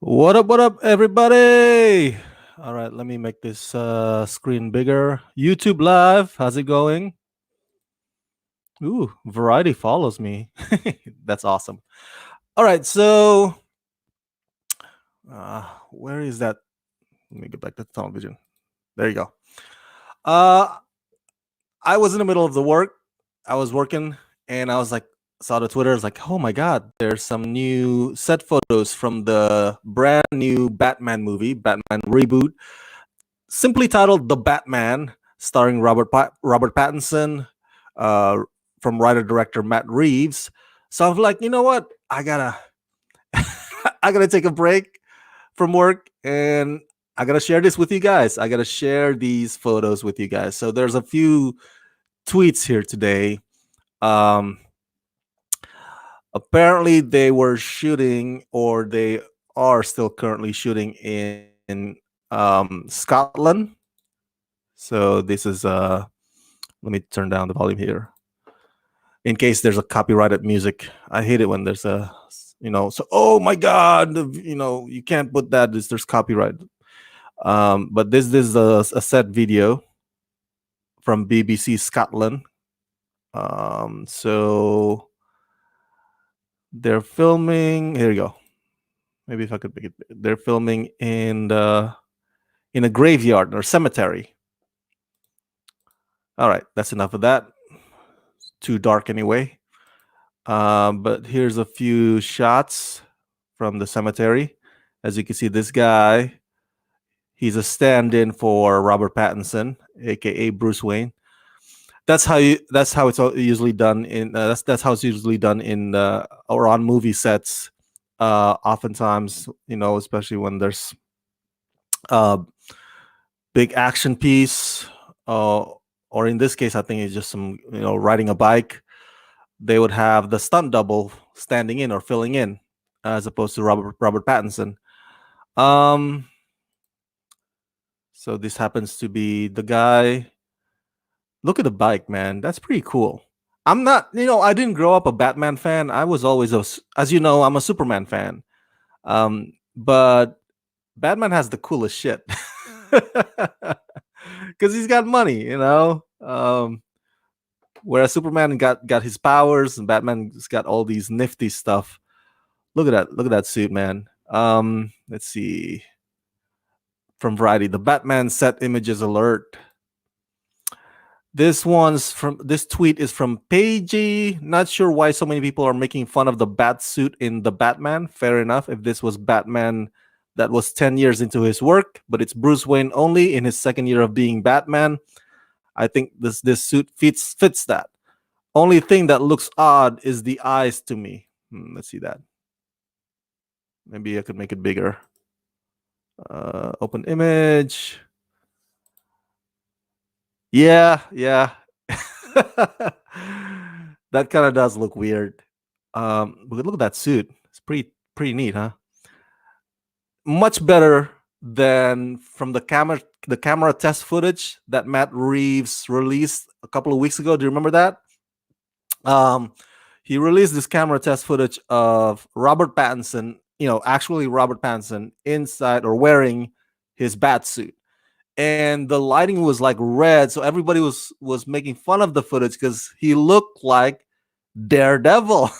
What up, everybody? All right, let me make this screen bigger. YouTube Live, how's it going? Ooh, Variety follows me. That's awesome. All right, so where is that? Let me get back to the television. There you go. Uh, I was in the middle of the work. I was working, and I was like, saw the Twitter. I was like, oh my god, there's some new set photos from the brand new Batman movie, Batman reboot, simply titled "The Batman," starring Robert Pattinson, uh, from writer director Matt Reeves. So I'm like, you know what? I gotta I gotta take a break from work and I gotta share this with you guys. I gotta share these photos with you guys. So there's a few tweets here today. Um, Apparently they were shooting, or they are still currently shooting in Scotland. So this is let me turn down the volume here in case there's a copyrighted music. I hate it when there's so oh my god, you can't put that, there's copyright. But this is a set video from BBC Scotland. So they're filming, here you go. Maybe if I could make it, they're filming in a graveyard or cemetery. All right, that's enough of that. It's too dark anyway. But here's a few shots from the cemetery. As you can see, this guy, he's a stand-in for Robert Pattinson, aka Bruce Wayne. That's how it's usually done in that's how it's usually done in or on movie sets. Oftentimes, especially when there's a big action piece, or in this case, I think it's just some riding a bike. They would have the stunt double standing in or filling in, as opposed to Robert Pattinson. So this happens to be the guy. Look at the bike, man. That's pretty cool. I'm not, I didn't grow up a Batman fan. I was always as you know, I'm a Superman fan. But Batman has the coolest shit because he's got money. Whereas Superman got his powers, and Batman's got all these nifty stuff. Look at that suit, man. Let's see. From Variety, the Batman set images alert. This tweet is from Pagey. Not sure why so many people are making fun of the Batsuit in the Batman. Fair enough if this was Batman that was 10 years into his work, but it's Bruce Wayne only in his second year of being Batman. I think this suit fits that. Only thing that looks odd is the eyes to me. Let's see that. Maybe I could make it bigger. Open image. Yeah. That kind of does look weird. But look at that suit. It's pretty neat, huh? Much better than from the camera test footage that Matt Reeves released a couple of weeks ago. Do you remember that? He released this camera test footage of Robert Pattinson, actually Robert Pattinson inside or wearing his Batsuit. And the lighting was like red, so everybody was making fun of the footage because he looked like Daredevil.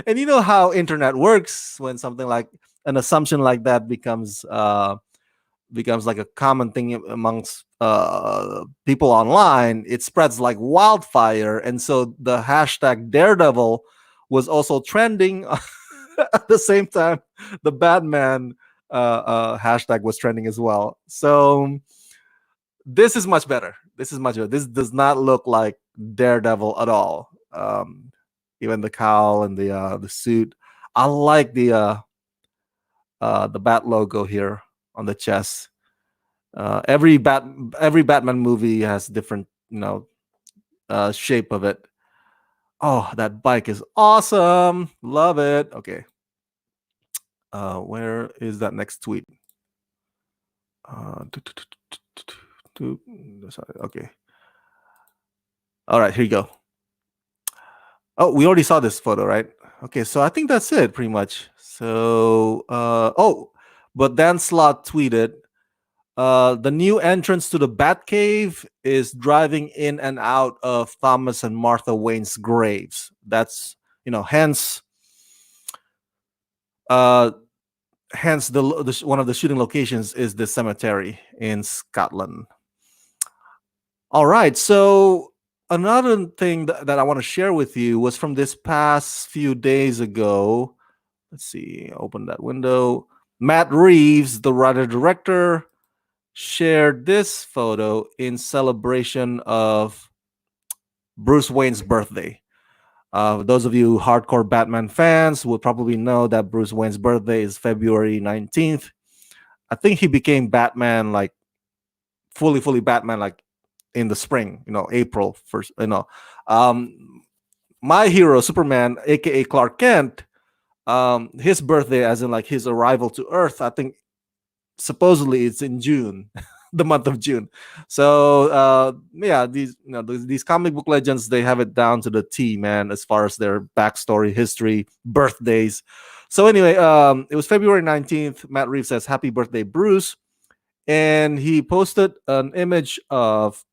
And you know how internet works when something like an assumption like that becomes like a common thing amongst people online. It spreads like wildfire, and so the hashtag Daredevil was also trending at the same time the Batman hashtag was trending as well. So this is much better. This does not look like Daredevil at all. Even the cowl and the suit. I like the Bat logo here on the chest. Every Batman movie has different shape of it. Oh, that bike is awesome. Love it. Okay. Where is that next tweet? Okay. All right, here you go. Oh, we already saw this photo, right? Okay, so I think that's it pretty much. So, but Dan Slott tweeted, the new entrance to the Batcave is driving in and out of Thomas and Martha Wayne's graves. That's, hence, uh, hence one of the shooting locations is the cemetery in Scotland. All right, so another thing that I want to share with you was from this past few days ago. Let's see, open that window. Matt Reeves, the writer director, shared this photo in celebration of Bruce Wayne's birthday. Those of you hardcore Batman fans will probably know that Bruce Wayne's birthday is February 19th. I think he became Batman, like fully Batman, like in the spring, April 1st, my hero, Superman, aka Clark Kent, his birthday, as in like his arrival to Earth, I think supposedly it's in June, the month of June. So yeah, these comic book legends, they have it down to the T, man, as far as their backstory, history, birthdays. So anyway, it was February 19th. Matt Reeves says, "Happy birthday, Bruce." And he posted an image of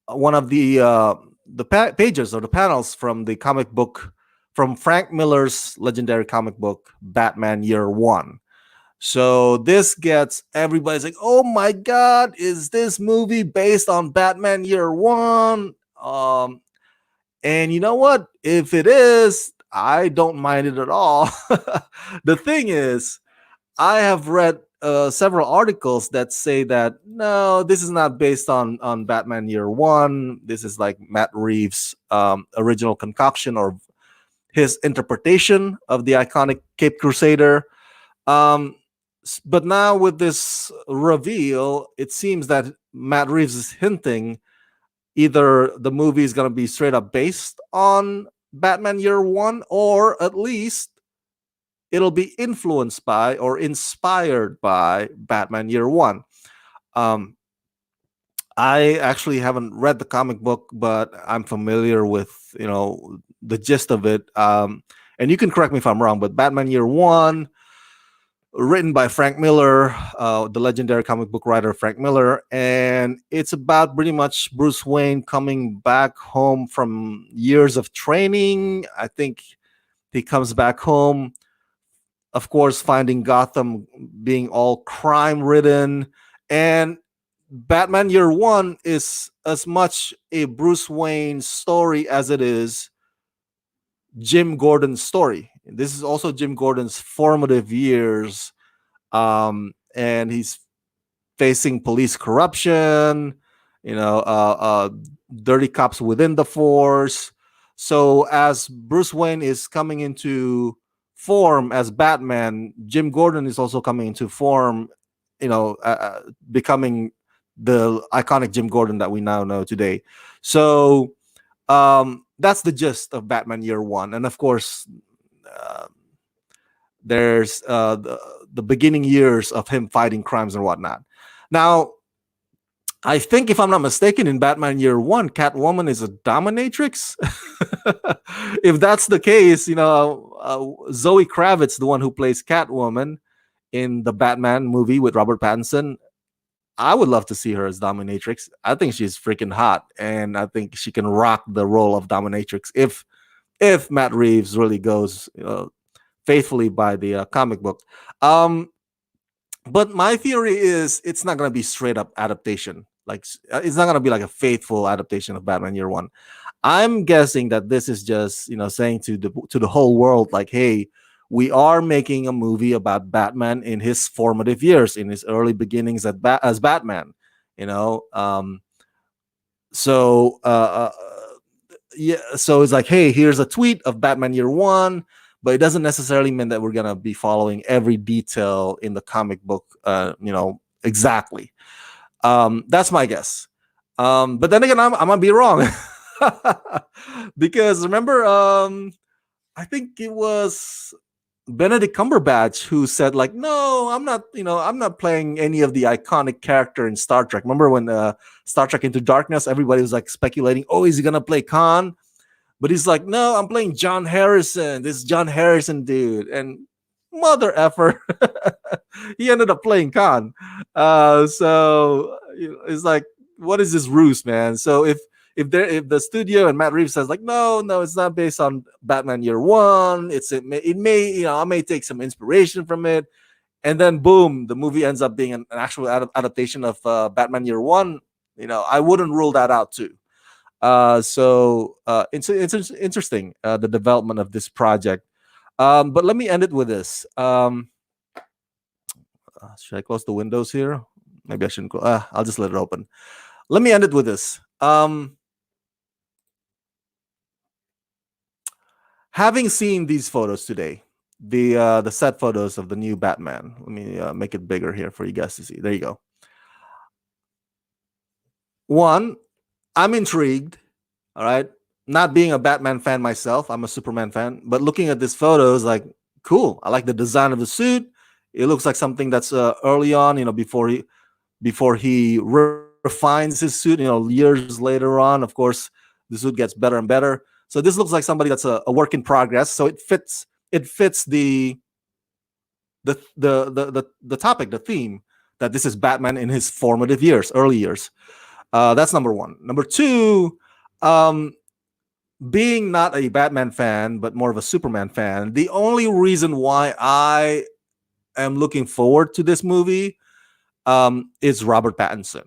one of the pages or the panels from the comic book, from Frank Miller's legendary comic book Batman Year One. So this gets everybody's like, "Oh my God, is this movie based on Batman Year One?" And you know what? If it is, I don't mind it at all. The thing is, I have read several articles that say that no, this is not based on Batman Year One. This is like Matt Reeves' original concoction or his interpretation of the iconic Cape Crusader. But now with this reveal, it seems that Matt Reeves is hinting either the movie is going to be straight up based on Batman Year One, or at least it'll be influenced by or inspired by Batman Year One. I actually haven't read the comic book, but I'm familiar with the gist of it. And you can correct me if I'm wrong, but Batman Year One, written by Frank Miller, the legendary comic book writer Frank Miller, and it's about pretty much Bruce Wayne coming back home from years of training. I think he comes back home, of course, finding Gotham being all crime ridden. And Batman Year One is as much a Bruce Wayne story as it is Jim Gordon's story. This is also Jim Gordon's formative years. And he's facing police corruption, dirty cops within the force. So as Bruce Wayne is coming into form as Batman, Jim Gordon is also coming into form, becoming the iconic Jim Gordon that we now know today. So that's the gist of Batman Year One. And of course, there's the beginning years of him fighting crimes and whatnot. Now, I think, if I'm not mistaken, in Batman Year One, Catwoman is a dominatrix. If that's the case, Zoe Kravitz, the one who plays Catwoman in the Batman movie with Robert Pattinson, I would love to see her as dominatrix. I think she's freaking hot, and I think she can rock the role of dominatrix if Matt Reeves really goes faithfully by the comic book. But my theory is it's not going to be straight up adaptation. Like, it's not going to be like a faithful adaptation of Batman Year One. I'm guessing that this is just saying to the whole world, like, hey, we are making a movie about Batman in his formative years, in his early beginnings as Batman. So yeah, so it's like, hey, here's a tweet of Batman Year One, but it doesn't necessarily mean that we're gonna be following every detail in the comic book, exactly. That's my guess. But then again, I'm gonna be wrong. Because remember, I think it was Benedict Cumberbatch who said, like, no, I'm not playing any of the iconic character in Star Trek. Remember when Star Trek Into Darkness, everybody was like speculating, oh, is he gonna play Khan? But he's like, no, I'm playing John Harrison, this John Harrison dude. And mother effer, he ended up playing Khan. It's like, what is this ruse, man? So if the studio and Matt Reeves says like, no, it's not based on Batman Year One. It may I may take some inspiration from it, and then boom, the movie ends up being an actual adaptation of Batman Year One. I wouldn't rule that out too. It's interesting, the development of this project. But let me end it with this. Should I close the windows here? Maybe I shouldn't. I'll just let it open. Let me end it with this. Having seen these photos today, the set photos of the new Batman. Let me make it bigger here for you guys to see. There you go. One, I'm intrigued. All right. Not being a Batman fan myself, I'm a Superman fan. But looking at these photos, like, cool. I like the design of the suit. It looks like something that's early on, before he refines his suit. Years later on, of course, the suit gets better and better. So this looks like somebody that's a work in progress. So it fits. It fits the topic, the theme, that this is Batman in his formative years, early years. That's number one. Number two, being not a Batman fan, but more of a Superman fan, the only reason why I am looking forward to this movie is Robert Pattinson.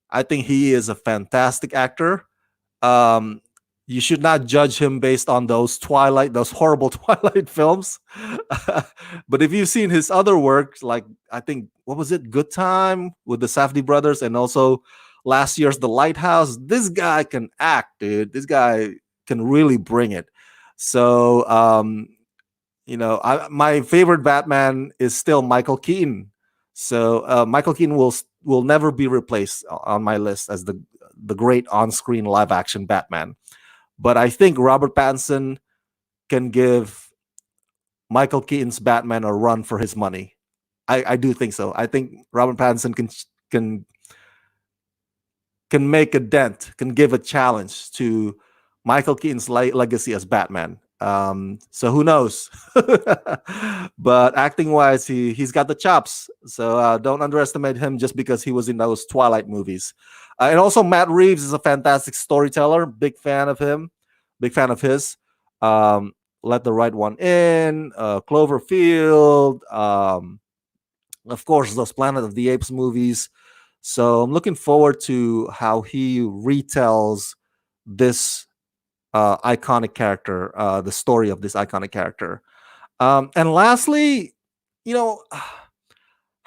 I think he is a fantastic actor. You should not judge him based on those horrible Twilight films. But if you've seen his other works, like, I think, what was it, Good Time with the Safdie brothers, and also last year's The Lighthouse, this guy can act, dude. This guy can really bring it. So, my favorite Batman is still Michael Keaton. So Michael Keaton will never be replaced on my list as the great on-screen live-action Batman. But I think Robert Pattinson can give Michael Keaton's Batman a run for his money. I do think so. I think Robert Pattinson can make a dent, can give a challenge to Michael Keaton's legacy as Batman. So who knows? But acting wise, he's got the chops. So don't underestimate him just because he was in those Twilight movies. And also, Matt Reeves is a fantastic storyteller. Big fan of him. Big fan of his. Let the Right One In, Cloverfield. Of course, those Planet of the Apes movies. So I'm looking forward to how he retells this iconic character, the story of this iconic character. And lastly, how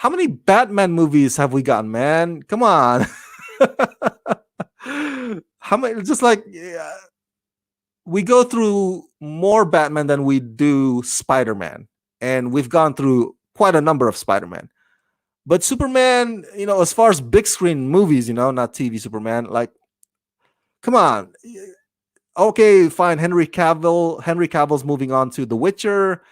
many Batman movies have we gotten, man? Come on. How many? Just like, we go through more Batman than we do Spider-Man, and we've gone through quite a number of Spider-Man. But Superman, as far as big screen movies, not TV Superman, like, come on. Okay, fine. Henry Cavill's moving on to The Witcher.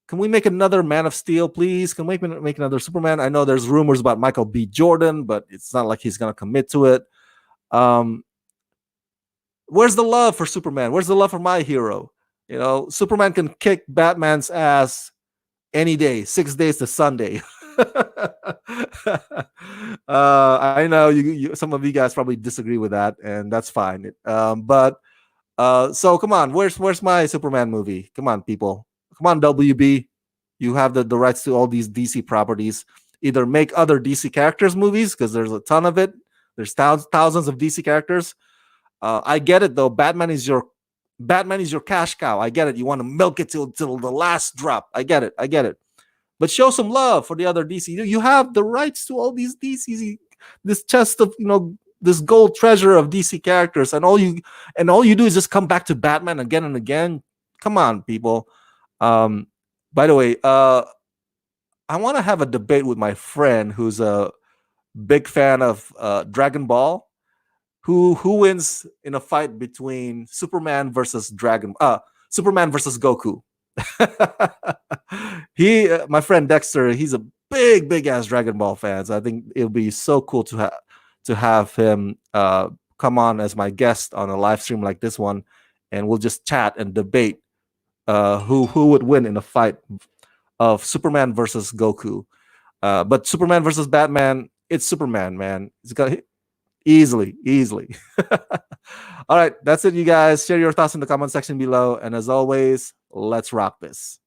Can we make another Man of Steel, please? Can we make another Superman? I know there's rumors about Michael B. Jordan, but it's not like he's going to commit to it. Where's the love for Superman? Where's the love for my hero? Superman can kick Batman's ass any day, 6 days to Sunday. I know some of you guys probably disagree with that, and that's fine. So come on, where's my Superman movie? Come on, people. Come on, WB. You have the rights to all these DC properties. Either make other DC characters movies, because there's a ton of it. There's thousands of DC characters. I get it though. Batman is your cash cow. I get it. You want to milk it till the last drop. I get it. But show some love for the other DC. You have the rights to all these DC, this chest of this gold treasure of DC characters, and all you do is just come back to Batman again and again. Come on, people. By the way, I want to have a debate with my friend who's a big fan of Dragon Ball. Who wins in a fight between Superman versus Goku? My friend Dexter, he's a big ass Dragon Ball fan. So I think it'll be so cool to have him come on as my guest on a live stream like this one, and we'll just chat and debate who would win in a fight of Superman versus Goku. But Superman versus Batman, it's Superman, man. It's got easily, easily. All right, that's it, you guys. Share your thoughts in the comment section below, and as always, let's rock this.